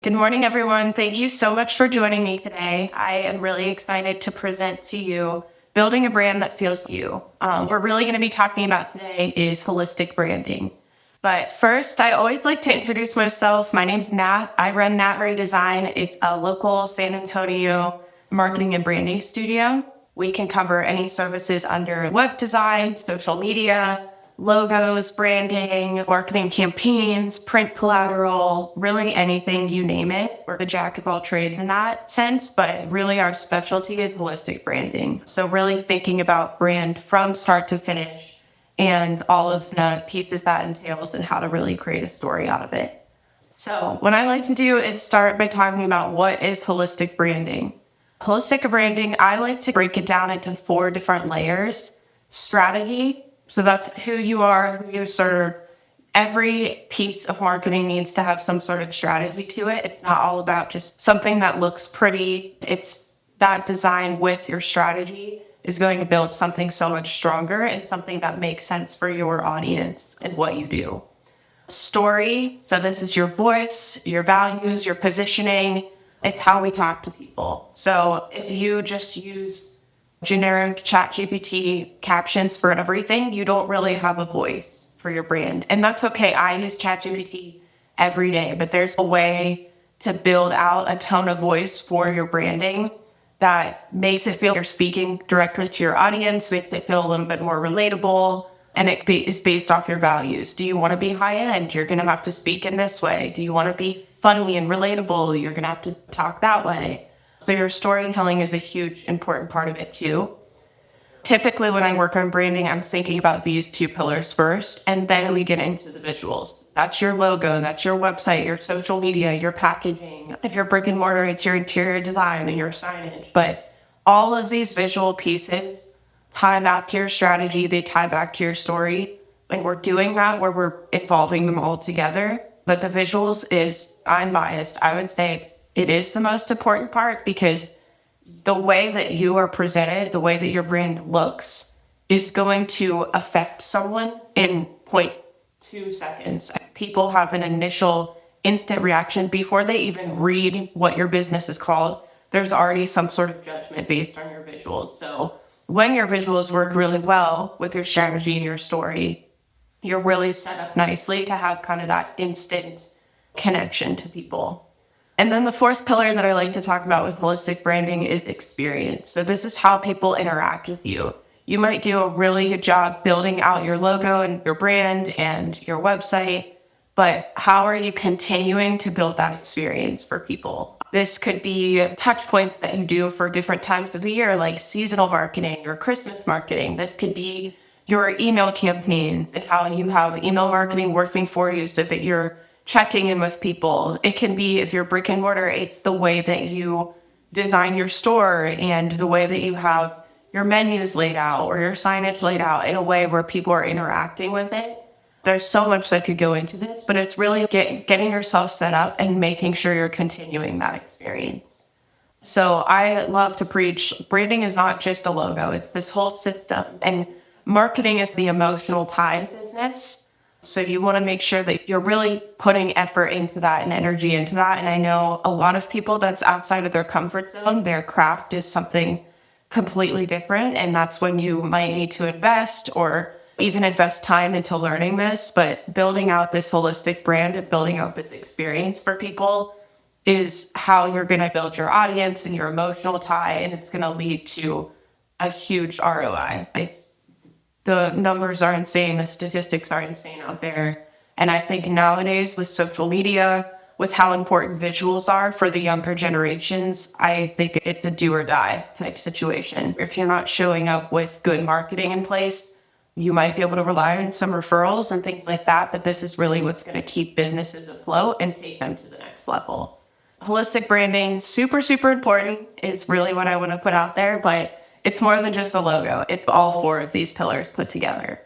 Good morning, everyone. Thank you so much for joining me today. I am really excited to present to you building a brand that feels you. We're really going to be talking about today is holistic branding. But first, I always like to introduce myself. My name's Nat. I run Nat Ray Design. It's a local San Antonio marketing and branding studio. We can cover any services under web design, social media, logos, branding, marketing campaigns, print collateral, really anything, you name it. We're the jack of all trades in that sense, but really our specialty is holistic branding. So really thinking about brand from start to finish and all of the pieces that entails and how to really create a story out of it. So what I like to do is start by talking about what is holistic branding. Holistic branding, I like to break it down into 4 different layers. Strategy, so that's who you are, who you serve. Every piece of marketing needs to have some sort of strategy to it. It's not all about just something that looks pretty. It's that design with your strategy is going to build something so much stronger and something that makes sense for your audience and what you do. Story, so this is your voice, your values, your positioning. It's how we talk to people. So if you just use generic ChatGPT captions for everything, you don't really have a voice for your brand. And that's okay. I use ChatGPT every day, but there's a way to build out a tone of voice for your branding that makes it feel you're speaking directly to your audience, makes it feel a little bit more relatable, and it is based off your values. Do you want to be high end? You're going to have to speak in this way. Do you want to be funny and relatable? You're going to have to talk that way. So your storytelling is a huge, important part of it too. Typically, when I work on branding, I'm thinking about these 2 pillars first, and then we get into the visuals. That's your logo, that's your website, your social media, your packaging. If you're brick and mortar, it's your interior design and your signage. But all of these visual pieces tie back to your strategy, they tie back to your story. And we're doing that where we're involving them all together. But the visuals is, I'm biased, I would say it is the most important part because the way that you are presented, the way that your brand looks is going to affect someone in 0.2 seconds. People have an initial instant reaction before they even read what your business is called. There's already some sort of judgment based on your visuals. So when your visuals work really well with your strategy and your story, you're really set up nicely to have kind of that instant connection to people. And then the 4th pillar that I like to talk about with holistic branding is experience. So this is how people interact with you. You might do a really good job building out your logo and your brand and your website, but how are you continuing to build that experience for people? This could be touch points that you do for different times of the year, like seasonal marketing or Christmas marketing. This could be your email campaigns and how you have email marketing working for you so that you're checking in with people. It can be, if you're brick and mortar, it's the way that you design your store and the way that you have your menus laid out or your signage laid out in a way where people are interacting with it. There's so much that could go into this, but it's really getting yourself set up and making sure you're continuing that experience. So I love to preach, branding is not just a logo, it's this whole system. And marketing is the emotional tie to business. So you want to make sure that you're really putting effort into that and energy into that. And I know a lot of people that's outside of their comfort zone, their craft is something completely different. And that's when you might need to invest or even invest time into learning this. But building out this holistic brand and building out this experience for people is how you're going to build your audience and your emotional tie. And it's going to lead to a huge ROI. The numbers are insane. The statistics are insane out there. And I think nowadays with social media, with how important visuals are for the younger generations, I think it's a do or die type situation. If you're not showing up with good marketing in place, you might be able to rely on some referrals and things like that. But this is really what's going to keep businesses afloat and take them to the next level. Holistic branding, super, super important is really what I want to put out there. But it's more than just a logo. It's all 4 of these pillars put together.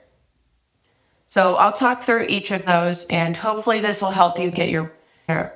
So I'll talk through each of those, and hopefully this will help you get your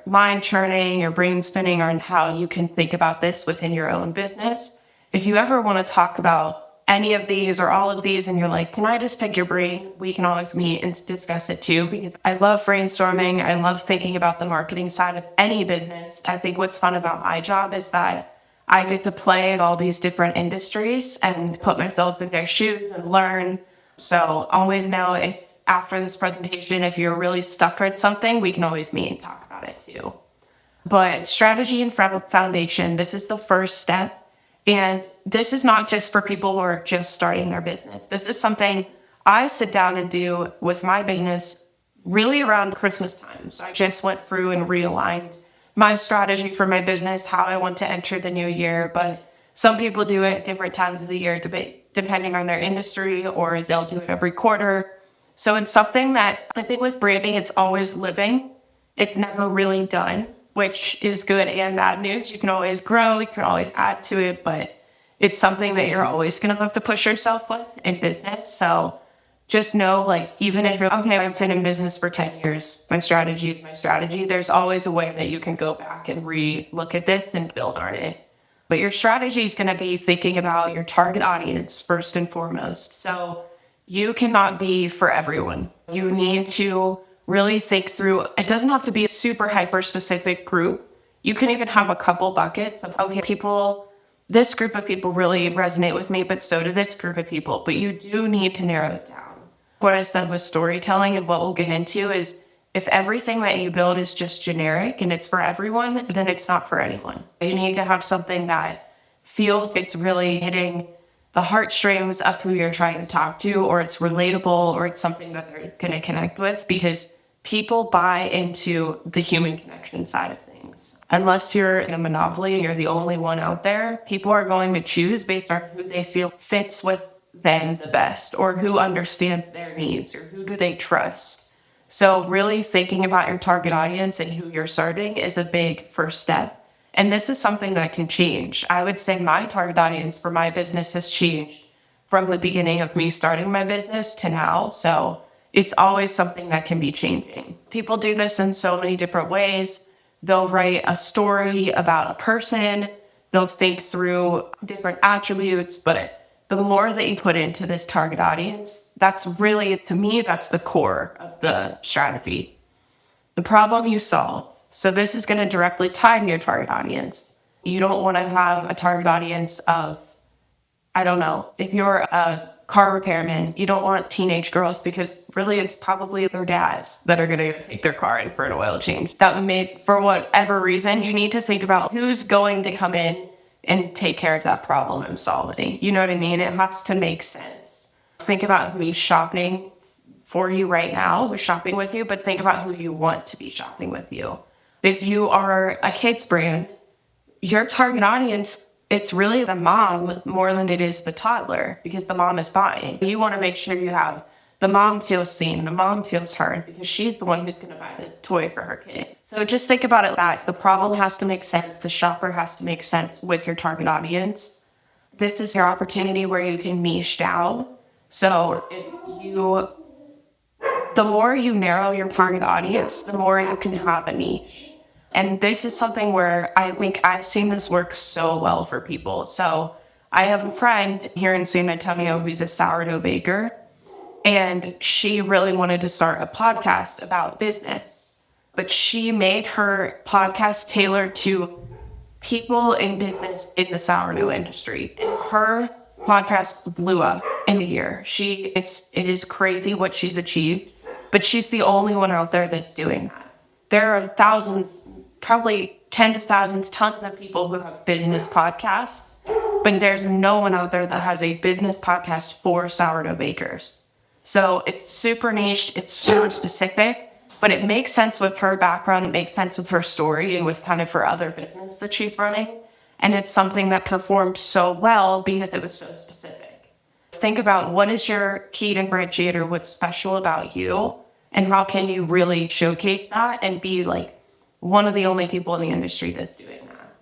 mind churning, your brain spinning on how you can think about this within your own business. If you ever want to talk about any of these or all of these and you're like, can I just pick your brain? We can always meet and discuss it too, because I love brainstorming. I love thinking about the marketing side of any business. I think what's fun about my job is that I get to play in all these different industries and put myself in their shoes and learn. So always know if after this presentation, if you're really stuck at something, we can always meet and talk about it too. But strategy and foundation, this is the first step. And this is not just for people who are just starting their business. This is something I sit down and do with my business really around Christmas time. So I just went through and realigned my strategy for my business, how I want to enter the new year. But some people do it at different times of the year, depending on their industry, or they'll do it every quarter. So it's something that I think with branding, it's always living. It's never really done, which is good and bad news. You can always grow, you can always add to it, but it's something that you're always going to have to push yourself with in business. So just know, like, even if you're, okay, I've been in business for 10 years, my strategy is my strategy. There's always a way that you can go back and re-look at this and build on it. But your strategy is going to be thinking about your target audience first and foremost. So you cannot be for everyone. You need to really think through, it doesn't have to be a super hyper specific group. You can even have a couple buckets of, okay, this group of people really resonate with me, but so do this group of people. But you do need to narrow it down. What I said with storytelling and what we'll get into is if everything that you build is just generic and it's for everyone, then it's not for anyone. You need to have something that feels it's really hitting the heartstrings of who you're trying to talk to, or it's relatable, or it's something that they're going to connect with, because people buy into the human connection side of things. Unless you're in a monopoly and you're the only one out there, people are going to choose based on who they feel fits with them the best, or who understands their needs, or who do they trust. So really thinking about your target audience and who you're serving is a big first step. And this is something that can change. I would say my target audience for my business has changed from the beginning of me starting my business to now. So it's always something that can be changing. People do this in so many different ways. They'll write a story about a person. They'll think through different attributes, but the more that you put into this target audience, that's really, to me, that's the core of the strategy. The problem you solve. So this is going to directly tie to your target audience. You don't want to have a target audience of, I don't know, if you're a car repairman, you don't want teenage girls, because really it's probably their dads that are going to take their car in for an oil change. That made, for whatever reason, you need to think about who's going to come in and take care of that problem I'm solving. You know what I mean? It has to make sense. Think about who's shopping for you right now, who's shopping with you, but think about who you want to be shopping with you. If you are a kids brand, your target audience, it's really the mom more than it is the toddler, because the mom is buying. You want to make sure you have the mom feels seen, the mom feels heard, because she's the one who's going to buy the toy for her kid. So just think about it that the problem has to make sense. The shopper has to make sense with your target audience. This is your opportunity where you can niche down. So the more you narrow your target audience, the more you can have a niche. And this is something where I think I've seen this work so well for people. So I have a friend here in San Antonio who's a sourdough baker, and she really wanted to start a podcast about business. But she made her podcast tailored to people in business in the sourdough industry. And her podcast blew up in a year. It is crazy what she's achieved, but she's the only one out there that's doing that. There are thousands, probably tens of thousands, tons of people who have business podcasts, but there's no one out there that has a business podcast for sourdough bakers. So it's super niche, it's super specific, but it makes sense with her background, it makes sense with her story and with kind of her other business that she's running. And it's something that performed so well because it was so specific. Think about what is your key differentiator, what's special about you, and how can you really showcase that and be like one of the only people in the industry that's doing that.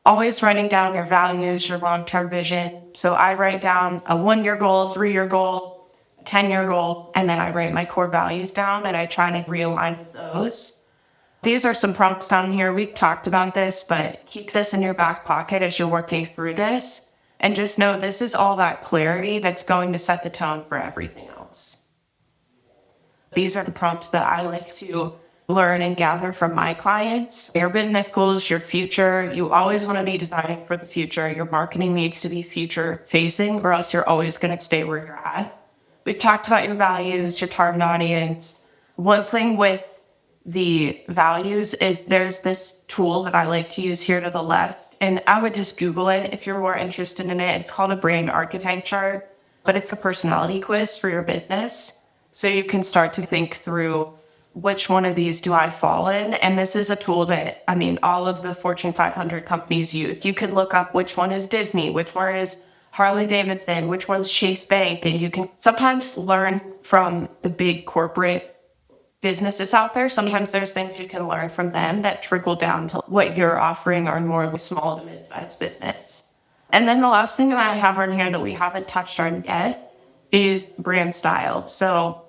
Always writing down your values, your long-term vision. So I write down a 1-year goal, 3-year goal, 10-year goal, and then I write my core values down and I try to realign with those. These are some prompts down here. We've talked about this, but keep this in your back pocket as you're working through this. And just know this is all that clarity that's going to set the tone for everything else. These are the prompts that I like to learn and gather from my clients. Your business goals, your future, you always want to be designing for the future. Your marketing needs to be future facing, or else you're always going to stay where you're at. We've talked about your values, your target audience. One thing with the values is there's this tool that I like to use here to the left, and I would just Google it if you're more interested in it. It's called a brand archetype chart, but it's a personality quiz for your business. So you can start to think through which one of these do I fall in? And this is a tool that, all of the Fortune 500 companies use. You can look up which one is Disney, which one is Harley Davidson, which one's Chase Bank, and you can sometimes learn from the big corporate businesses out there. Sometimes there's things you can learn from them that trickle down to what you're offering are more of a small to mid-sized business. And then the last thing that I have on here that we haven't touched on yet is brand style. So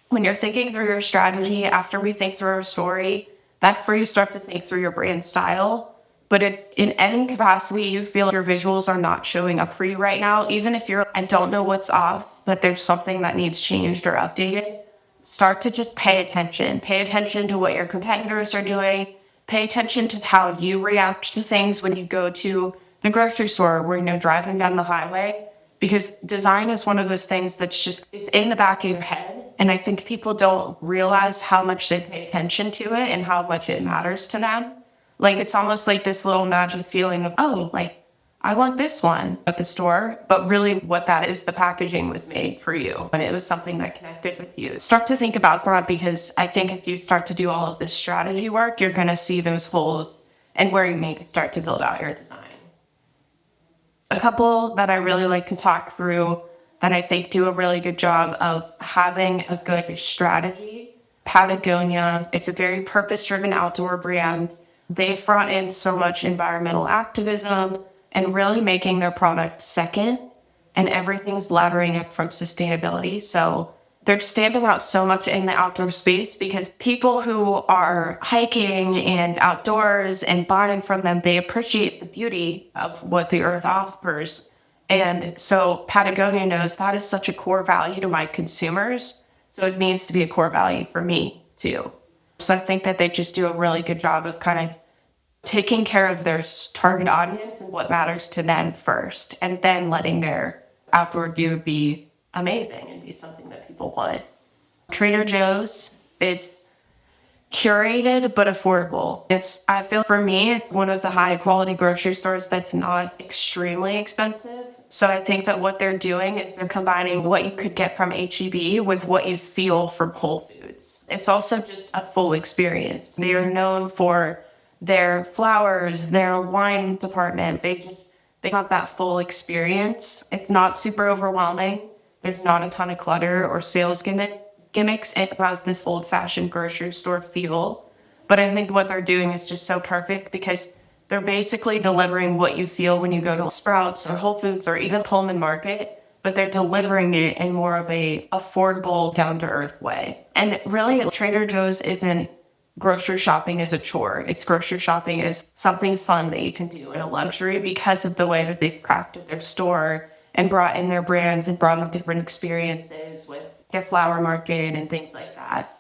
when you're thinking through your strategy, after we think through our story, that's where you start to think through your brand style. But if in any capacity you feel your visuals are not showing up for you right now, even if I don't know what's off, but there's something that needs changed or updated, start to just pay attention. Pay attention to what your competitors are doing. Pay attention to how you react to things when you go to the grocery store or driving down the highway. Because design is one of those things that's it's in the back of your head. And I think people don't realize how much they pay attention to it and how much it matters to them. It's almost like this little magic feeling of, I want this one at the store. But really what that is, the packaging was made for you. And it was something that connected with you. Start to think about that, because I think if you start to do all of this strategy work, you're going to see those holes and where you need to start to build out your design. A couple that I really like to talk through that I think do a really good job of having a good strategy. Patagonia, it's a very purpose-driven outdoor brand. They've brought in so much environmental activism and really making their product second, and everything's laddering up from sustainability. So they're standing out so much in the outdoor space because people who are hiking and outdoors and buying from them, they appreciate the beauty of what the earth offers. And so Patagonia knows that is such a core value to my consumers. So it needs to be a core value for me too. So I think that they just do a really good job of kind of taking care of their target audience and what matters to them first, and then letting their outdoor view be amazing and be something that people want. Trader Joe's, it's curated but affordable. I feel for me, it's one of the high quality grocery stores that's not extremely expensive. So I think that what they're doing is they're combining what you could get from HEB with what you feel from Whole Foods. It's also just a full experience. They are known for their flowers, their wine department. They have that full experience. It's not super overwhelming. There's not a ton of clutter or sales gimmicks. It has this old-fashioned grocery store feel. But I think what they're doing is just so perfect because they're basically delivering what you feel when you go to Sprouts or Whole Foods or even Pullman Market, but they're delivering it in more of a affordable, down-to-earth way. And really, Trader Joe's isn't grocery shopping as a chore. It's grocery shopping as something fun that you can do in a luxury because of the way that they've crafted their store and brought in their brands and brought in different experiences with their flower market and things like that.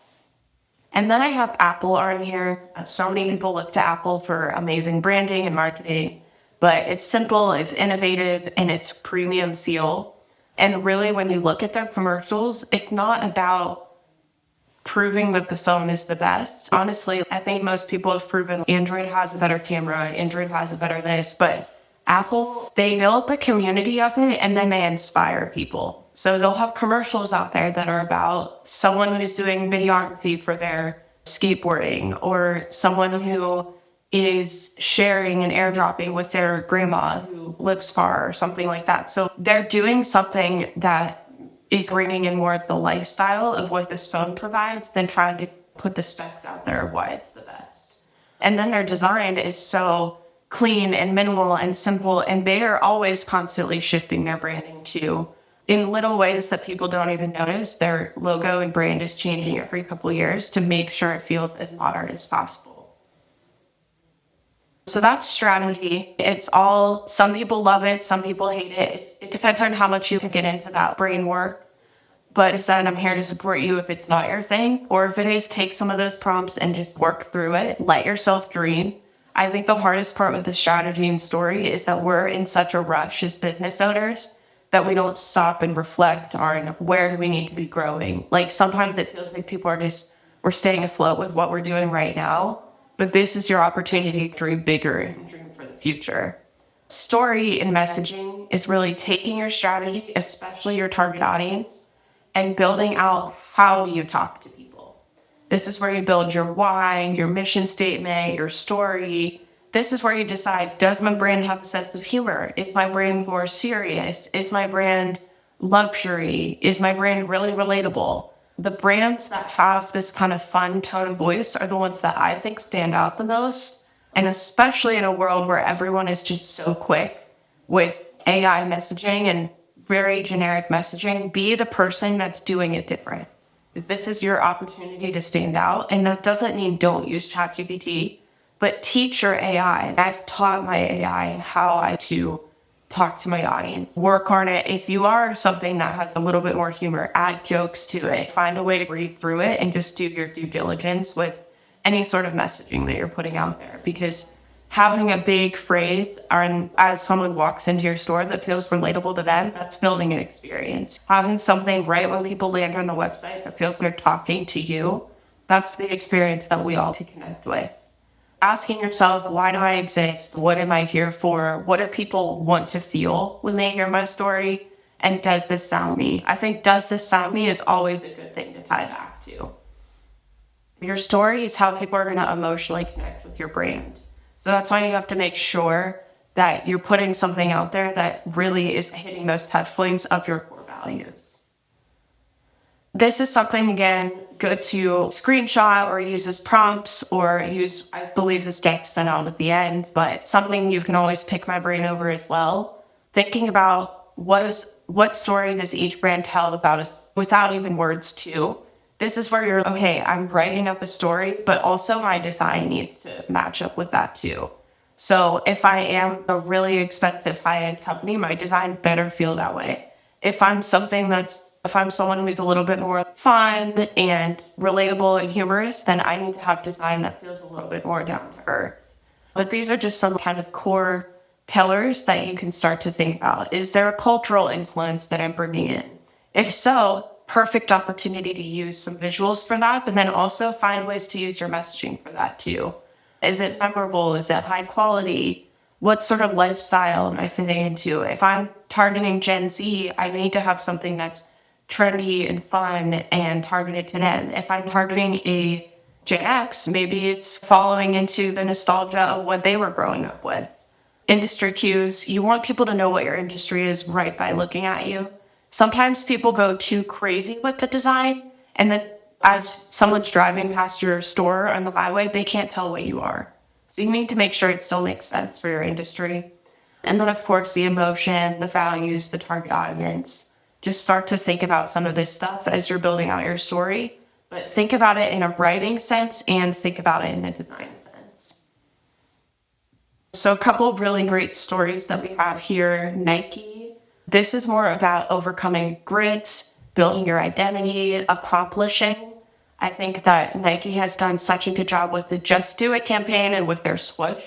And then I have Apple on here. So many people look to Apple for amazing branding and marketing, but it's simple, it's innovative, and it's premium feel. And really, when you look at their commercials, it's not about proving that the phone is the best. Honestly, I think most people have proven Android has a better camera, Android has a better this, but Apple, they build a community of it and then they inspire people. So they'll have commercials out there that are about someone who's doing videography for their skateboarding, or someone who is sharing and airdropping with their grandma who lives far or something like that. So they're doing something that is bringing in more of the lifestyle of what this phone provides than trying to put the specs out there of why it's the best. And then their design is so clean and minimal and simple, and they are always constantly shifting their branding too. In little ways that people don't even notice, their logo and brand is changing every couple of years to make sure it feels as modern as possible. So that's strategy. It's all, some people love it, some people hate it. It depends on how much you can get into that brain work. But instead, I'm here to support you if it's not your thing, or if it is, take some of those prompts and just work through it. Let yourself dream. I think the hardest part with the strategy and story is that we're in such a rush as business owners that we don't stop and reflect on where do we need to be growing. Like sometimes it feels like people are just, we're staying afloat with what we're doing right now. But this is your opportunity to dream bigger and dream for the future. Story and messaging is really taking your strategy, especially your target audience, and building out how you talk to people. This is where you build your why, your mission statement, your story. This is where you decide, does my brand have a sense of humor? Is my brand more serious? Is my brand luxury? Is my brand really relatable? The brands that have this kind of fun tone of voice are the ones that I think stand out the most. And especially in a world where everyone is just so quick with AI messaging and very generic messaging, be the person that's doing it different. Because this is your opportunity to stand out. And that doesn't mean don't use ChatGPT, but teach your AI. I've taught my AI how to talk to my audience. Work on it. If you are something that has a little bit more humor, add jokes to it. Find a way to breathe through it and just do your due diligence with any sort of messaging that you're putting out there. Because having a big phrase as someone walks into your store that feels relatable to them, that's building an experience. Having something right when people land on the website that feels like they're talking to you, that's the experience that we all to connect with. Asking yourself, why do I exist? What am I here for? What do people want to feel when they hear my story? And does this sound me? I think does this sound me is always a good thing to tie back to. Your story is how people are going to emotionally connect with your brand. So that's why you have to make sure that you're putting something out there that really is hitting those touch points of your core values. This is something, again, good to screenshot or use as prompts or use, I believe this deck sent out at the end, but something you can always pick my brain over as well. Thinking about what story does each brand tell about us without even words too. This is where you're, okay, I'm writing up a story, but also my design needs to match up with that too. So if I am a really expensive high-end company, my design better feel that way. If I'm someone who's a little bit more fun and relatable and humorous, then I need to have design that feels a little bit more down to earth. But these are just some kind of core pillars that you can start to think about. Is there a cultural influence that I'm bringing in? If so, perfect opportunity to use some visuals for that, but then also find ways to use your messaging for that too. Is it memorable? Is it high quality? What sort of lifestyle am I fitting into? If I'm targeting Gen Z, I need to have something that's trendy and fun and targeted to them. If I'm targeting a Gen X, maybe it's following into the nostalgia of what they were growing up with. Industry cues, you want people to know what your industry is right by looking at you. Sometimes people go too crazy with the design, and then as someone's driving past your store on the highway, they can't tell what you are. So you need to make sure it still makes sense for your industry. And then, of course, the emotion, the values, the target audience. Just start to think about some of this stuff as you're building out your story, but think about it in a writing sense and think about it in a design sense. So a couple of really great stories that we have here. Nike. This is more about overcoming grit, building your identity, accomplishing. I think that Nike has done such a good job with the Just Do It campaign and with their swoosh,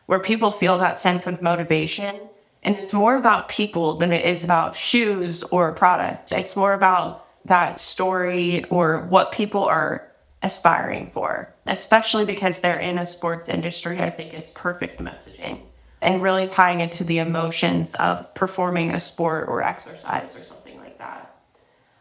where people feel that sense of motivation. And it's more about people than it is about shoes or a product. It's more about that story or what people are aspiring for, especially because they're in a sports industry. I think it's perfect messaging and really tying into the emotions of performing a sport or exercise or something like that.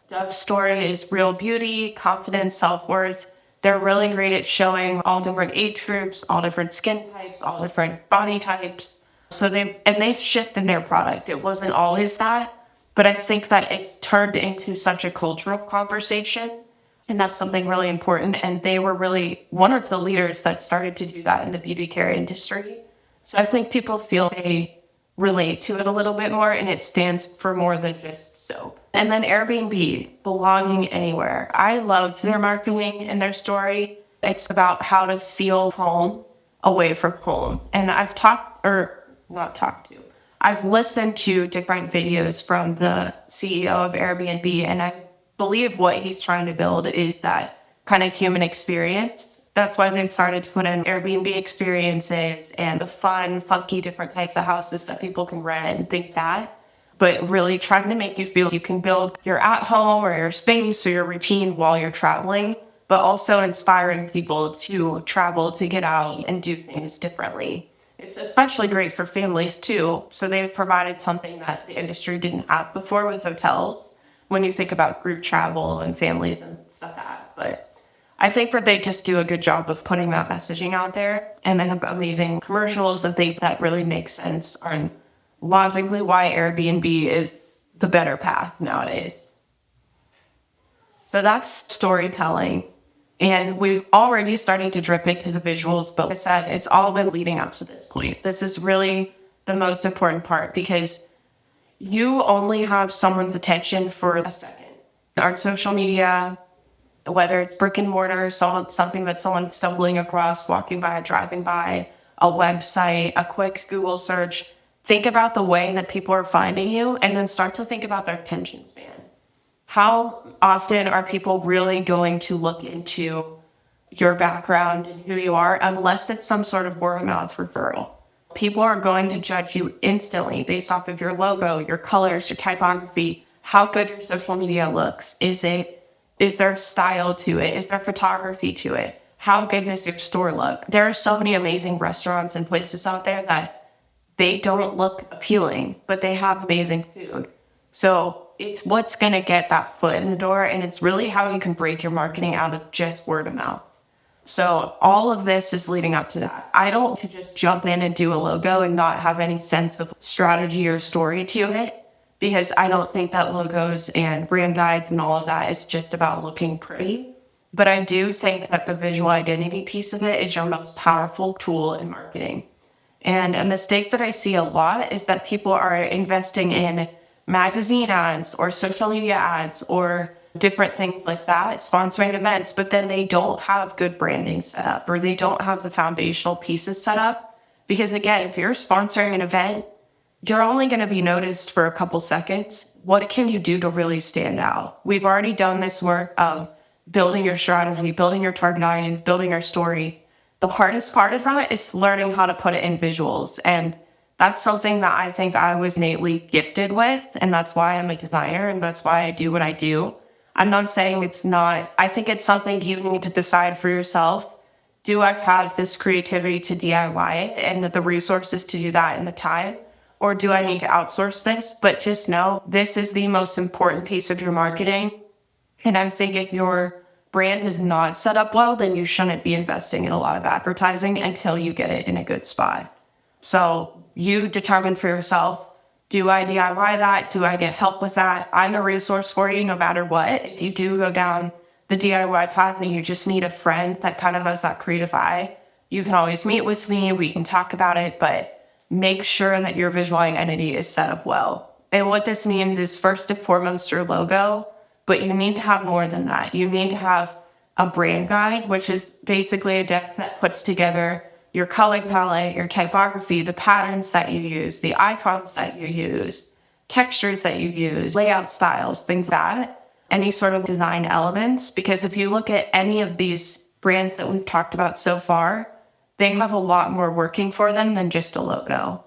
Dove's story is real beauty, confidence, self-worth. They're really great at showing all different age groups, all different skin types, all different body types. So they've shifted their product. It wasn't always that, but I think that it's turned into such a cultural conversation, and that's something really important. And they were really one of the leaders that started to do that in the beauty care industry. So I think people feel they relate to it a little bit more, and it stands for more than just soap. And then Airbnb, belonging anywhere. I love their marketing and their story. It's about how to feel home away from home. And I've listened to different videos from the CEO of Airbnb, and I believe what he's trying to build is that kind of human experience. That's why they've started to put in Airbnb experiences and the fun, funky, different types of houses that people can rent and things like that. But really trying to make you feel you can build your at home or your space or your routine while you're traveling, but also inspiring people to travel, to get out and do things differently. It's especially great for families too. So they've provided something that the industry didn't have before with hotels when you think about group travel and families and stuff like that. But I think that they just do a good job of putting that messaging out there, and they have amazing commercials and things that really make sense on logically why Airbnb is the better path nowadays. So that's storytelling. And we're already starting to drip into the visuals, but like I said, it's all been leading up to this point. This is really the most important part because you only have someone's attention for a second. On social media, whether it's brick and mortar, something that someone's stumbling across, walking by, driving by, a website, a quick Google search, think about the way that people are finding you and then start to think about their attention span. How often are people really going to look into your background and who you are unless it's some sort of word of mouth referral? People are going to judge you instantly based off of your logo, your colors, your typography, how good your social media looks. Is there style to it? Is there photography to it? How good does your store look? There are so many amazing restaurants and places out there that they don't look appealing, but they have amazing food. So it's what's going to get that foot in the door, and it's really how you can break your marketing out of just word of mouth. So all of this is leading up to that. I don't want to just jump in and do a logo and not have any sense of strategy or story to it, because I don't think that logos and brand guides and all of that is just about looking pretty. But I do think that the visual identity piece of it is your most powerful tool in marketing. And a mistake that I see a lot is that people are investing in magazine ads or social media ads or different things like that, sponsoring events, but then they don't have good branding set up or they don't have the foundational pieces set up. Because again, if you're sponsoring an event, you're only going to be noticed for a couple seconds. What can you do to really stand out? We've already done this work of building your strategy, building your target audience, building your story. The hardest part of that is learning how to put it in visuals. And that's something that I think I was innately gifted with. And that's why I'm a designer and that's why I do what I do. I'm not saying it's not. I think it's something you need to decide for yourself. Do I have this creativity to DIY it and the resources to do that and the time? Or do I need to outsource this? But just know this is the most important piece of your marketing. And I think if your brand is not set up well, then you shouldn't be investing in a lot of advertising until you get it in a good spot. So you determine for yourself, do I DIY that? Do I get help with that? I'm a resource for you no matter what. If you do go down the DIY path and you just need a friend that kind of has that creative eye, you can always meet with me. We can talk about it, but make sure that your visual identity is set up well. And what this means is first and foremost your logo, but you need to have more than that. You need to have a brand guide, which is basically a deck that puts together your color palette, your typography, the patterns that you use, the icons that you use, textures that you use, layout styles, things like that, any sort of design elements. Because if you look at any of these brands that we've talked about so far, they have a lot more working for them than just a logo.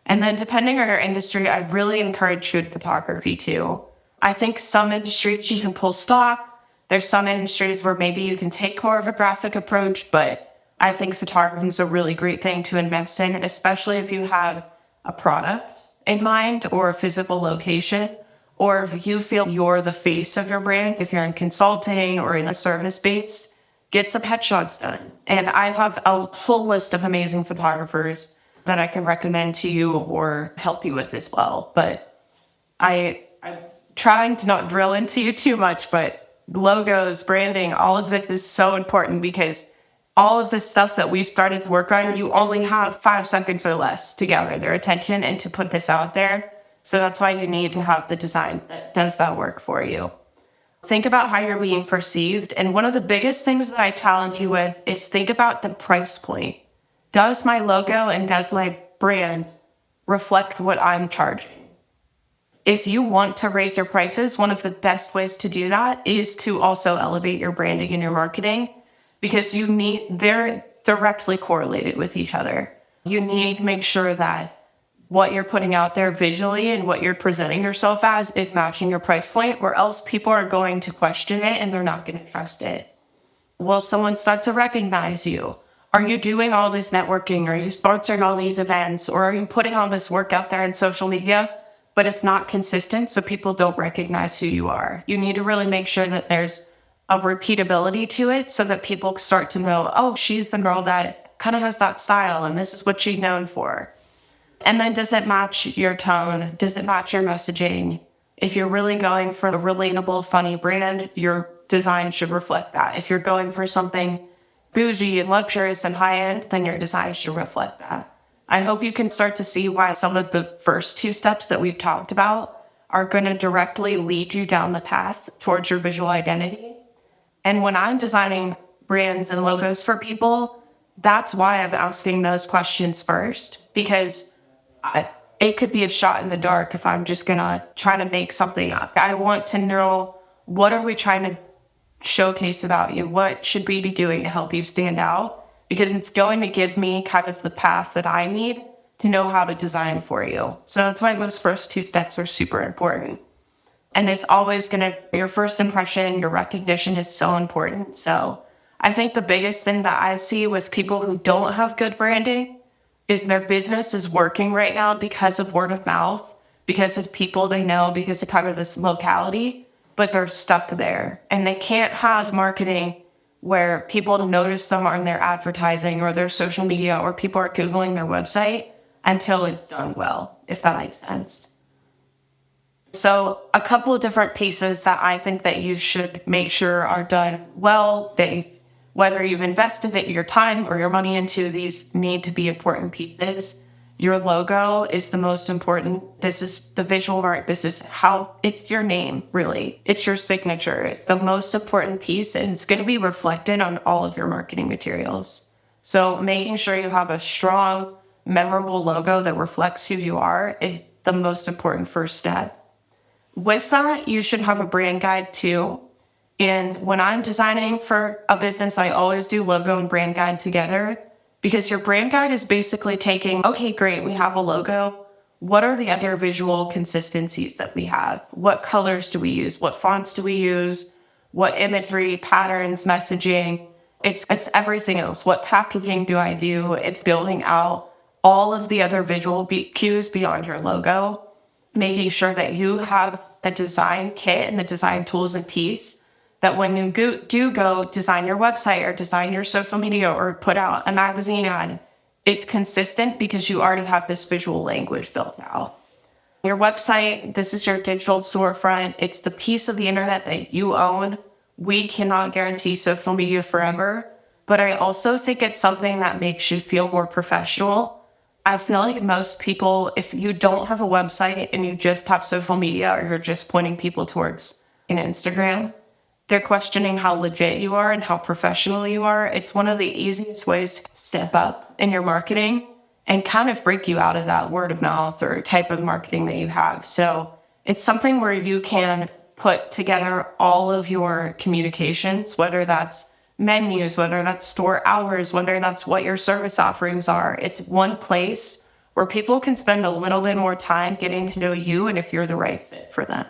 And then depending on your industry, I really encourage good photography too. I think some industries you can pull stock. There's some industries where maybe you can take more of a graphic approach, but I think photography is a really great thing to invest in, especially if you have a product in mind or a physical location, or if you feel you're the face of your brand, if you're in consulting or in a service base, get some headshots done. And I have a full list of amazing photographers that I can recommend to you or help you with as well. But I'm trying to not drill into you too much, but logos, branding, all of this is so important because all of the stuff that we've started to work on, you only have 5 seconds or less to gather their attention and to put this out there. So that's why you need to have the design that does that work for you. Think about how you're being perceived. And one of the biggest things that I challenge you with is think about the price point. does my logo and does my brand reflect what I'm charging? If you want to raise your prices, one of the best ways to do that is to also elevate your branding and your marketing, because they're directly correlated with each other. You need to make sure that what you're putting out there visually and what you're presenting yourself as is matching your price point, or else people are going to question it and they're not going to trust it. Will someone start to recognize you? Are you doing all this networking? Are you sponsoring all these events? Or are you putting all this work out there in social media, but it's not consistent, so people don't recognize who you are? You need to really make sure that there's a repeatability to it so that people start to know, oh, she's the girl that kind of has that style and this is what she's known for. And then does it match your tone? Does it match your messaging? If you're really going for a relatable, funny brand, your design should reflect that. If you're going for something bougie and luxurious and high-end, then your design should reflect that. I hope you can start to see why some of the first two steps that we've talked about are going to directly lead you down the path towards your visual identity. And when I'm designing brands and logos for people, that's why I'm asking those questions first, because it could be a shot in the dark if I'm just going to try to make something up. I want to know, what are we trying to showcase about you? What should we be doing to help you stand out? Because it's going to give me kind of the path that I need to know how to design for you. So that's why those first two steps are super important. And it's always your first impression, your recognition is so important. So I think the biggest thing that I see with people who don't have good branding is their business is working right now because of word of mouth, because of people they know, because of kind of this locality, but they're stuck there. And they can't have marketing where people notice them on their advertising or their social media, or people are Googling their website until it's done well, if that makes sense. So a couple of different pieces that I think that you should make sure are done well, whether you've invested your time or your money into, these need to be important pieces. Your logo is the most important. This is the visual art. This is how it's your name, really. It's your signature. It's the most important piece, and it's going to be reflected on all of your marketing materials. So making sure you have a strong, memorable logo that reflects who you are is the most important first step. With that, you should have a brand guide too. And when I'm designing for a business, I always do logo and brand guide together, because your brand guide is basically taking, okay, great, we have a logo. What are the other visual consistencies that we have? What colors do we use? What fonts do we use? What imagery, patterns, messaging? It's everything else. What packaging do I do? It's building out all of the other visual cues beyond your logo, making sure that you have the design kit and the design tools and piece that when you do go design your website or design your social media or put out a magazine ad, it's consistent because you already have this visual language built out. Your website, this is your digital storefront. It's the piece of the internet that you own. We cannot guarantee social media forever, but I also think it's something that makes you feel more professional. I feel like most people, if you don't have a website and you just have social media, or you're just pointing people towards an Instagram, they're questioning how legit you are and how professional you are. It's one of the easiest ways to step up in your marketing and kind of break you out of that word of mouth or type of marketing that you have. So it's something where you can put together all of your communications, whether that's menus, whether that's store hours, whether that's what your service offerings are. It's one place where people can spend a little bit more time getting to know you and if you're the right fit for them.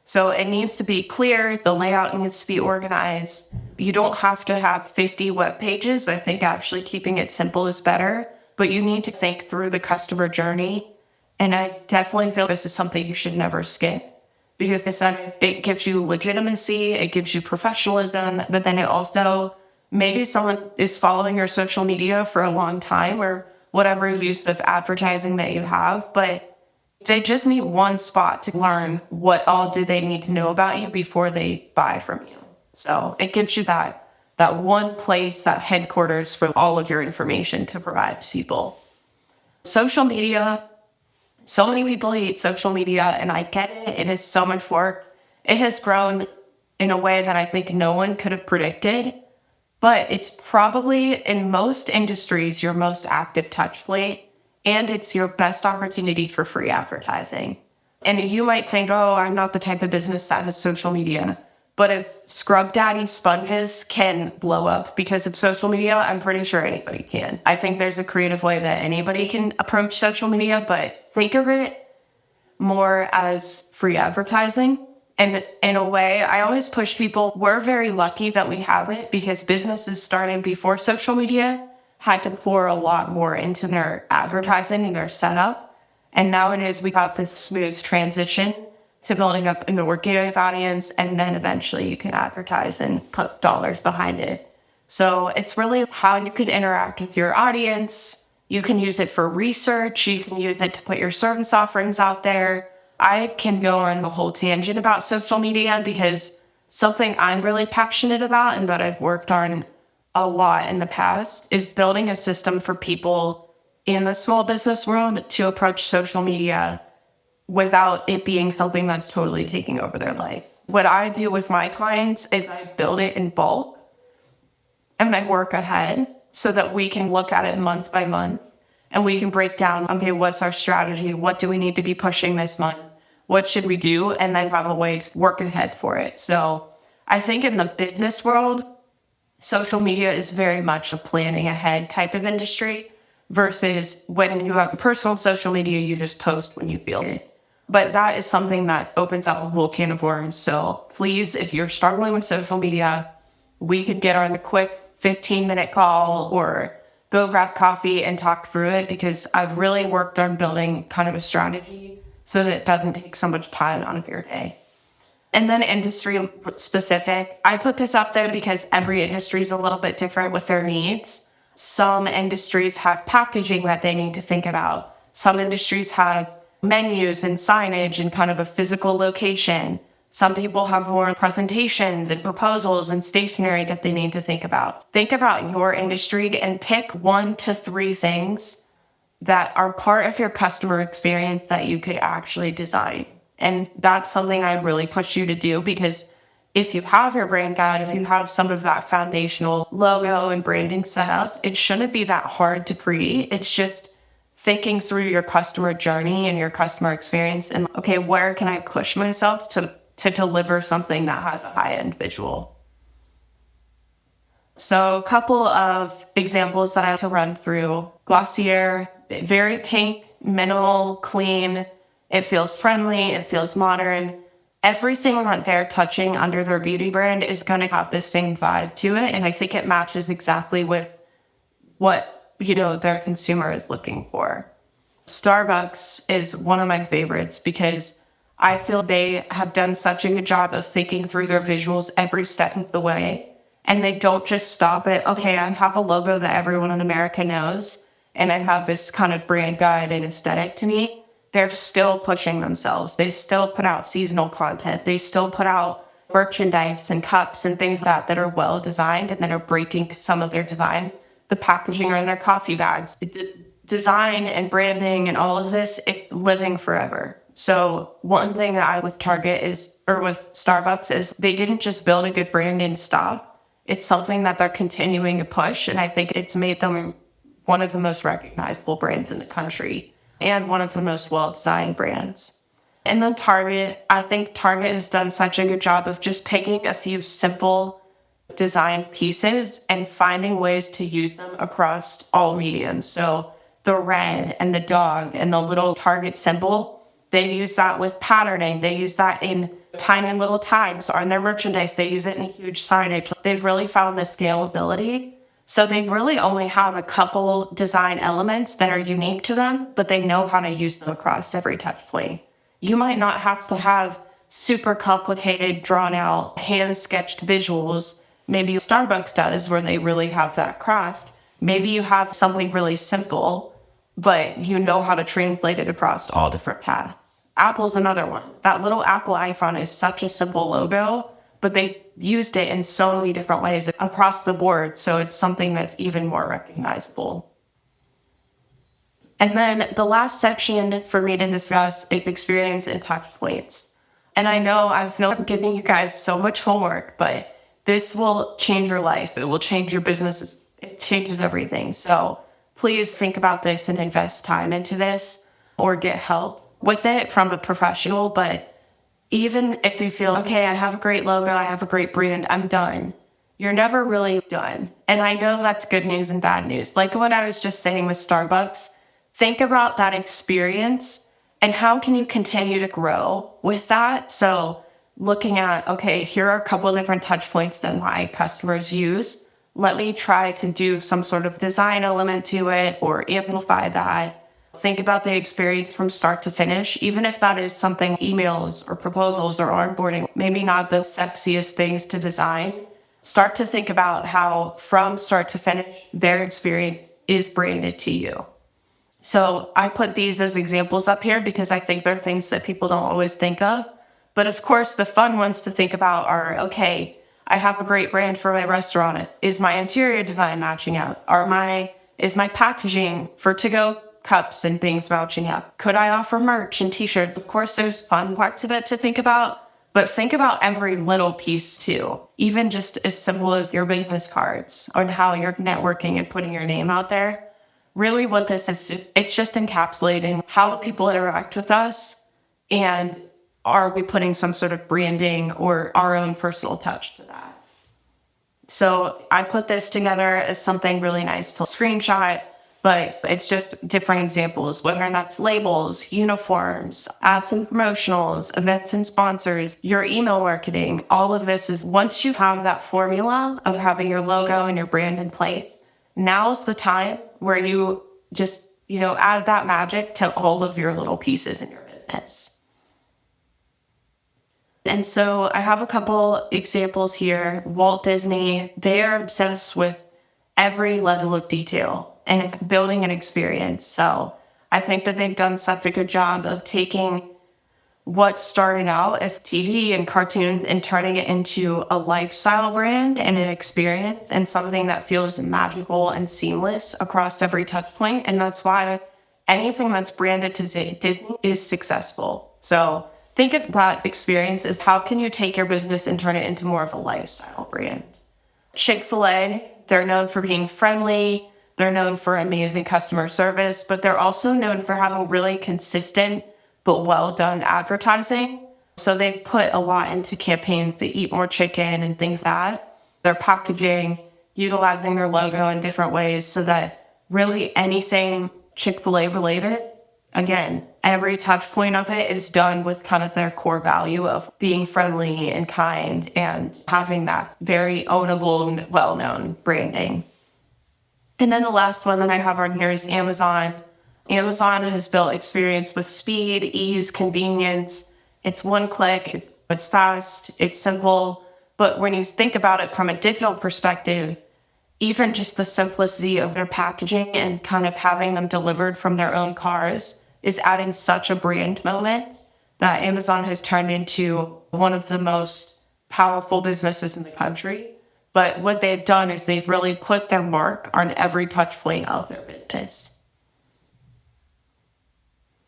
So it needs to be clear. The layout needs to be organized. You don't have to have 50 web pages. I think actually keeping it simple is better, but you need to think through the customer journey. And I definitely feel this is something you should never skip, because it gives you legitimacy, it gives you professionalism, but then it also, maybe someone is following your social media for a long time or whatever use of advertising that you have, but they just need one spot to learn what all do they need to know about you before they buy from you. So it gives you that one place, that headquarters for all of your information to provide to people. Social media, so many people hate social media, and I get it. It is so much work. It has grown in a way that I think no one could have predicted. but it's probably in most industries your most active touch point, and it's your best opportunity for free advertising. And you might think, oh, I'm not the type of business that has social media. But if Scrub Daddy sponges can blow up because of social media, I'm pretty sure anybody can. I think there's a creative way that anybody can approach social media, but think of it more as free advertising. And in a way, I always push people, we're very lucky that we have it because businesses starting before social media had to pour a lot more into their advertising and their setup. And nowadays we got this smooth transition to building up an organic audience, and then eventually you can advertise and put dollars behind it. So it's really how you can interact with your audience. You can use it for research. You can use it to put your service offerings out there. I can go on the whole tangent about social media because something I'm really passionate about and that I've worked on a lot in the past is building a system for people in the small business world to approach social media without it being something that's totally taking over their life. What I do with my clients is I build it in bulk and I work ahead so that we can look at it month by month and we can break down, okay, what's our strategy? What do we need to be pushing this month? What should we do? And then have a way to work ahead for it. So I think in the business world, social media is very much a planning ahead type of industry versus when you have personal social media, you just post when you feel it. But that is something that opens up a whole can of worms. So please, if you're struggling with social media, we could get on a quick 15-minute call or go grab coffee and talk through it because I've really worked on building kind of a strategy so that it doesn't take so much time out of your day. And then industry specific, I put this up there because every industry is a little bit different with their needs. Some industries have packaging that they need to think about. Some industries have menus and signage and kind of a physical location. Some people have more presentations and proposals and stationery that they need to think about. Think about your industry and pick 1 to 3 things that are part of your customer experience that you could actually design. And that's something I really push you to do because if you have your brand guide, if you have some of that foundational logo and branding set up, it shouldn't be that hard to create. It's just thinking through your customer journey and your customer experience and, okay, where can I push myself to deliver something that has a high-end visual? So a couple of examples that I have to run through. Glossier, very pink, minimal, clean. It feels friendly. It feels modern. Everything that they're touching under their beauty brand is going to have the same vibe to it. And I think it matches exactly with what, their consumer is looking for. Starbucks is one of my favorites because I feel they have done such a good job of thinking through their visuals every step of the way. And they don't just stop at, okay, I have a logo that everyone in America knows, and I have this kind of brand guide and aesthetic to me. They're still pushing themselves. They still put out seasonal content. They still put out merchandise and cups and things that are well designed and that are breaking some of their design. The packaging on their coffee bags, the design and branding and all of this, it's living forever. So one thing that I with Starbucks is they didn't just build a good brand and stop. It's something that they're continuing to push. And I think it's made them one of the most recognizable brands in the country and one of the most well-designed brands. And then Target, I think Target has done such a good job of just picking a few simple design pieces and finding ways to use them across all mediums. So the red and the dog and the little Target symbol, they use that with patterning. They use that in tiny little tags on their merchandise. They use it in huge signage. They've really found the scalability. So they really only have a couple design elements that are unique to them, but they know how to use them across every touch point. You might not have to have super complicated, drawn out, hand sketched visuals. Maybe Starbucks does, where they really have that craft. Maybe you have something really simple, but you know how to translate it across all different paths. Apple's another one. That little Apple icon is such a simple logo, but they used it in so many different ways across the board, so it's something that's even more recognizable. And then the last section for me to discuss is experience and touch points. And I know I'm giving you guys so much homework, but this will change your life. It will change your business. It changes everything. So please think about this and invest time into this or get help with it from a professional. But even if you feel, okay, I have a great logo, I have a great brand, I'm done. You're never really done. And I know that's good news and bad news. Like what I was just saying with Starbucks, think about that experience and how can you continue to grow with that? So looking at, okay, here are a couple of different touch points that my customers use. Let me try to do some sort of design element to it or amplify that. Think about the experience from start to finish, even if that is something emails or proposals or onboarding, maybe not the sexiest things to design. Start to think about how from start to finish, their experience is branded to you. So I put these as examples up here because I think they're things that people don't always think of. But of course, the fun ones to think about are, okay, I have a great brand for my restaurant. Is my interior design matching up? Is my packaging for to-go cups and things matching up? Could I offer merch and t-shirts? Of course, there's fun parts of it to think about, but think about every little piece too, even just as simple as your business cards and how you're networking and putting your name out there. Really what this is, it's just encapsulating how people interact with us and are we putting some sort of branding or our own personal touch to that. So I put this together as something really nice to screenshot, but it's just different examples, whether that's labels, uniforms, ads and promotionals, events and sponsors, your email marketing. All of this is once you have that formula of having your logo and your brand in place, now's the time where you just, add that magic to all of your little pieces in your business. And so I have a couple examples here. Walt Disney, they are obsessed with every level of detail and building an experience. So I think that they've done such a good job of taking what started out as TV and cartoons and turning it into a lifestyle brand and an experience and something that feels magical and seamless across every touch point. And that's why anything that's branded to Disney is successful. So think of that experience as how can you take your business and turn it into more of a lifestyle brand. Chick-fil-A, they're known for being friendly. They're known for amazing customer service, but they're also known for having really consistent but well done advertising. So they've put a lot into campaigns that eat more chicken and things like that. Their packaging, utilizing their logo in different ways so that really anything Chick-fil-A related, again, every touch point of it is done with kind of their core value of being friendly and kind and having that very ownable and well-known branding. And then the last one that I have on here is Amazon. Amazon has built experience with speed, ease, convenience. It's one click, it's fast, it's simple. But when you think about it from a digital perspective, even just the simplicity of their packaging and kind of having them delivered from their own cars is adding such a brand moment that Amazon has turned into one of the most powerful businesses in the country. But what they've done is they've really put their mark on every touch point of their business.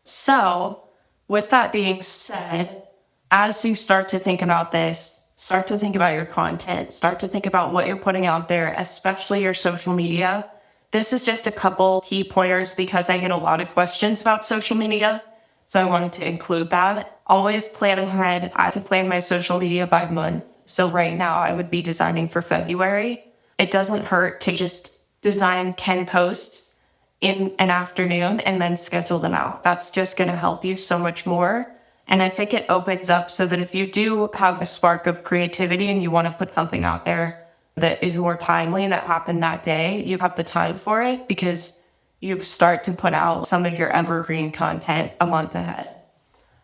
So, with that being said, as you start to think about this, start to think about your content, start to think about what you're putting out there, especially your social media. This is just a couple key pointers because I get a lot of questions about social media. So I wanted to include that. Always plan ahead. I can plan my social media by month. So right now I would be designing for February. It doesn't hurt to just design 10 posts in an afternoon and then schedule them out. That's just going to help you so much more. And I think it opens up so that if you do have a spark of creativity and you want to put something out there that is more timely that happened that day, you have the time for it because you start to put out some of your evergreen content a month ahead.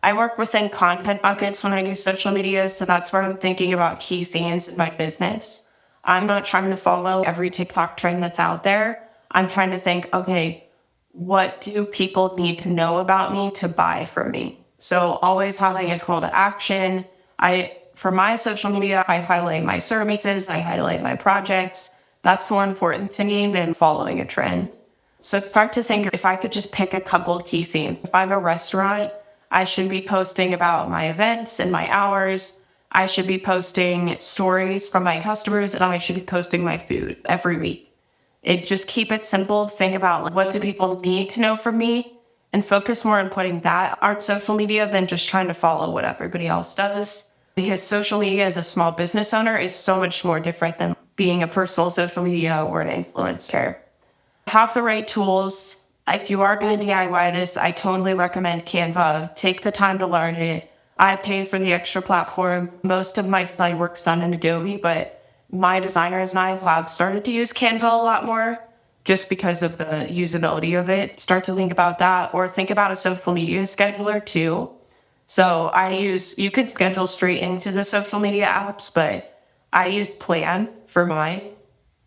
I work within content buckets when I do social media, so that's where I'm thinking about key themes in my business. I'm not trying to follow every TikTok trend that's out there. I'm trying to think, okay, what do people need to know about me to buy from me? So always having a call to action. For my social media, I highlight my services, I highlight my projects. That's more important to me than following a trend. So start to think if I could just pick a couple of key themes. If I'm a restaurant, I should be posting about my events and my hours. I should be posting stories from my customers, and I should be posting my food every week. Just keep it simple. Think about what do people need to know from me, and focus more on putting that on social media than just trying to follow what everybody else does. Because social media as a small business owner is so much more different than being a personal social media or an influencer. Have the right tools. If you are going to DIY this, I totally recommend Canva. Take the time to learn it. I pay for the extra platform. Most of my design work's done in Adobe, but my designers and I have started to use Canva a lot more just because of the usability of it. Start to think about that, or think about a social media scheduler too. So you could schedule straight into the social media apps, but I use Plan for mine.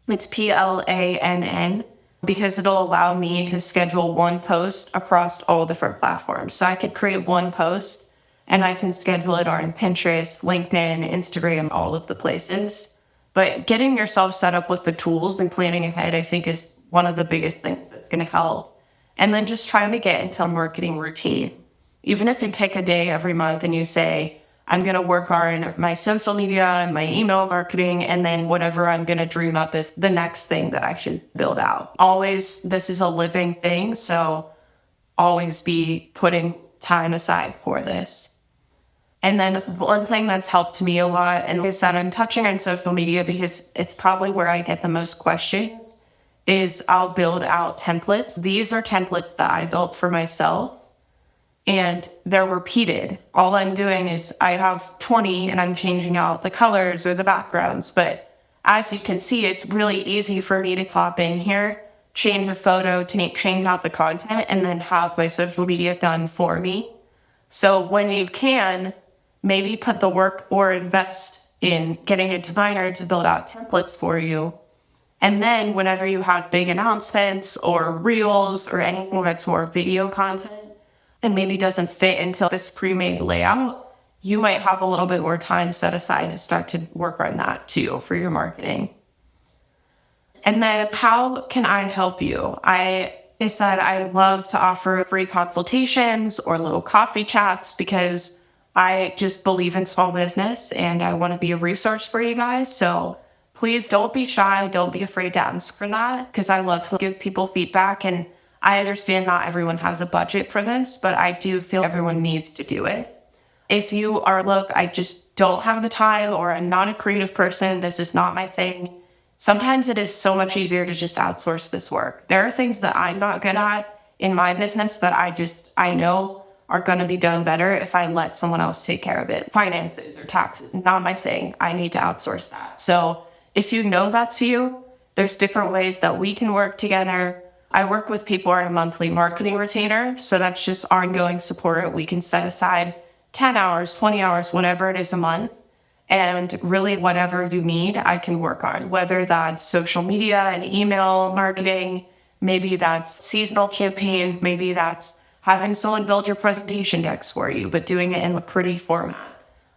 It's PLANN, because it'll allow me to schedule one post across all different platforms. So I could create one post and I can schedule it on Pinterest, LinkedIn, Instagram, all of the places. But getting yourself set up with the tools and planning ahead, I think, is one of the biggest things that's going to help. And then just trying to get into a marketing routine. Even if you pick a day every month and you say, I'm going to work on my social media and my email marketing, and then whatever I'm going to dream up is the next thing that I should build out. Always, this is a living thing, so always be putting time aside for this. And then one thing that's helped me a lot, and is that I'm touching on social media because it's probably where I get the most questions, is I'll build out templates. These are templates that I built for myself, and they're repeated. All I'm doing is I have 20 and I'm changing out the colors or the backgrounds. But as you can see, it's really easy for me to pop in here, change a photo, to change out the content, and then have my social media done for me. So when you can, maybe put the work or invest in getting a designer to build out templates for you. And then whenever you have big announcements or reels or anything that's more video content and maybe doesn't fit into this pre-made layout, you might have a little bit more time set aside to start to work on that too for your marketing. And then how can I help you? I said I love to offer free consultations or little coffee chats because I just believe in small business and I want to be a resource for you guys. So please don't be shy. Don't be afraid to ask for that, because I love to give people feedback. And I understand not everyone has a budget for this, but I do feel everyone needs to do it. If you are, look, I just don't have the time, or I'm not a creative person, this is not my thing. Sometimes it is so much easier to just outsource this work. There are things that I'm not good at in my business that I know are going to be done better if I let someone else take care of it. Finances or taxes, not my thing. I need to outsource that. So if you know that's you, there's different ways that we can work together. I work with people on a monthly marketing retainer. So that's just ongoing support. We can set aside 10 hours, 20 hours, whatever it is a month. And really whatever you need, I can work on, whether that's social media and email marketing, maybe that's seasonal campaigns, maybe that's having someone build your presentation decks for you, but doing it in a pretty format.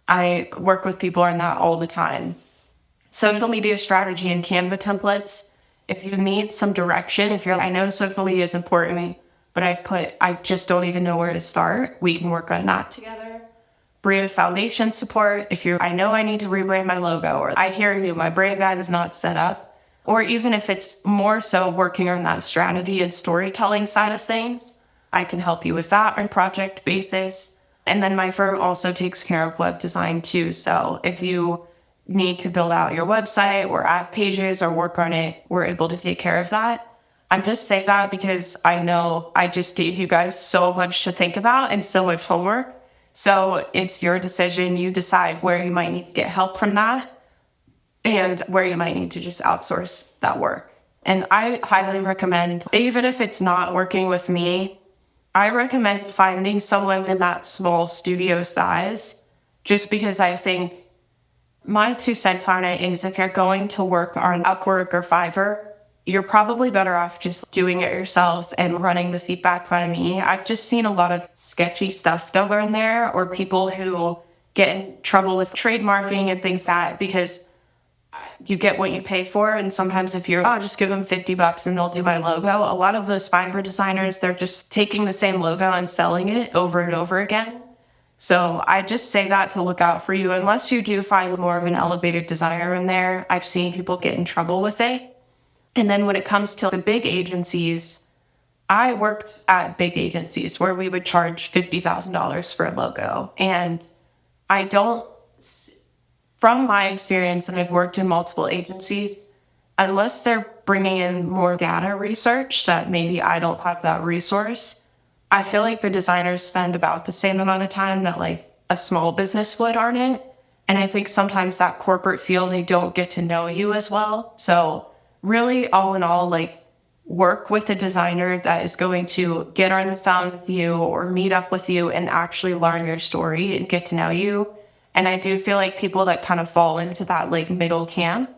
I work with people on that all the time. Social media strategy and Canva templates. If you need some direction, I know social media is important, but I just don't even know where to start. We can work on that together. Brand foundation support. I know I need to rebrand my logo, or I hear you, my brand guide is not set up. Or even if it's more so working on that strategy and storytelling side of things, I can help you with that on a project basis. And then my firm also takes care of web design too. So if you need to build out your website or add pages or work on it, we're able to take care of that. I'm just saying that because I know I just gave you guys so much to think about and so much homework. So it's your decision. You decide where you might need to get help from that and where you might need to just outsource that work. And I highly recommend, even if it's not working with me, I recommend finding someone in that small studio size, just because I think my 2 cents on it is if you're going to work on Upwork or Fiverr, you're probably better off just doing it yourself and running the feedback by me. I've just seen a lot of sketchy stuff over in there, or people who get in trouble with trademarking and things like that, because you get what you pay for. And sometimes if you're, just give them $50 and they'll do my logo. A lot of those Fiverr designers, they're just taking the same logo and selling it over and over again. So I just say that to look out for you. Unless you do find more of an elevated designer in there, I've seen people get in trouble with it. And then when it comes to the big agencies, I worked at big agencies where we would charge $50,000 for a logo. And I don't, from my experience, and I've worked in multiple agencies, unless they're bringing in more data research that maybe I don't have that resource, I feel like the designers spend about the same amount of time that like a small business would on it. And I think sometimes that corporate feel, they don't get to know you as well. So really, all in all, like, work with a designer that is going to get on the phone with you or meet up with you and actually learn your story and get to know you. And I do feel like people that kind of fall into that like middle camp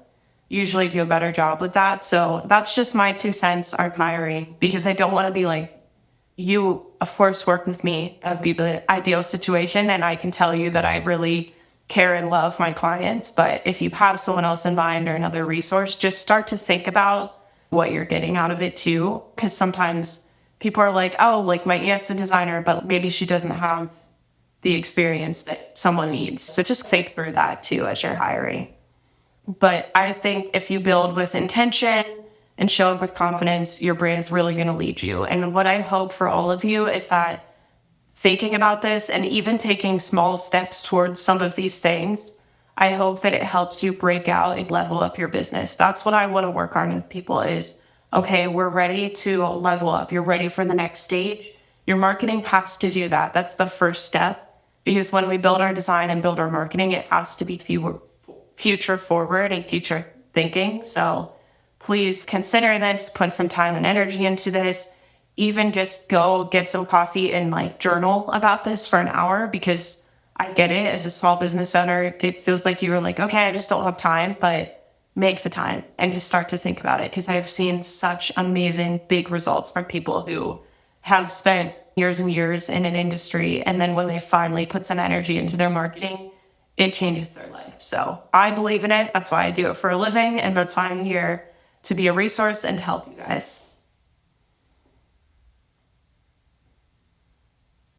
usually do a better job with that. So that's just my 2 cents on hiring, because I don't want to be like, you, of course, work with me. That would be the ideal situation. And I can tell you that I really care and love my clients. But if you have someone else in mind or another resource, just start to think about what you're getting out of it too. Because sometimes people are like, oh, like my aunt's a designer, but maybe she doesn't have the experience that someone needs. So just think through that too as you're hiring. But I think if you build with intention and show up with confidence, your brand's really going to lead you. And what I hope for all of you is that thinking about this and even taking small steps towards some of these things, I hope that it helps you break out and level up your business. That's what I want to work on with people is, okay, we're ready to level up. You're ready for the next stage. Your marketing has to do that. That's the first step. Because when we build our design and build our marketing, it has to be future forward and future thinking. So please consider this, put some time and energy into this. Even just go get some coffee and like journal about this for an hour, because I get it, as a small business owner, it feels like you were like, okay, I just don't have time, but make the time and just start to think about it. Because I've seen such amazing big results from people who have spent years and years in an industry. And then when they finally put some energy into their marketing, it changes their life. So I believe in it. That's why I do it for a living. And that's why I'm here, to be a resource and to help you guys.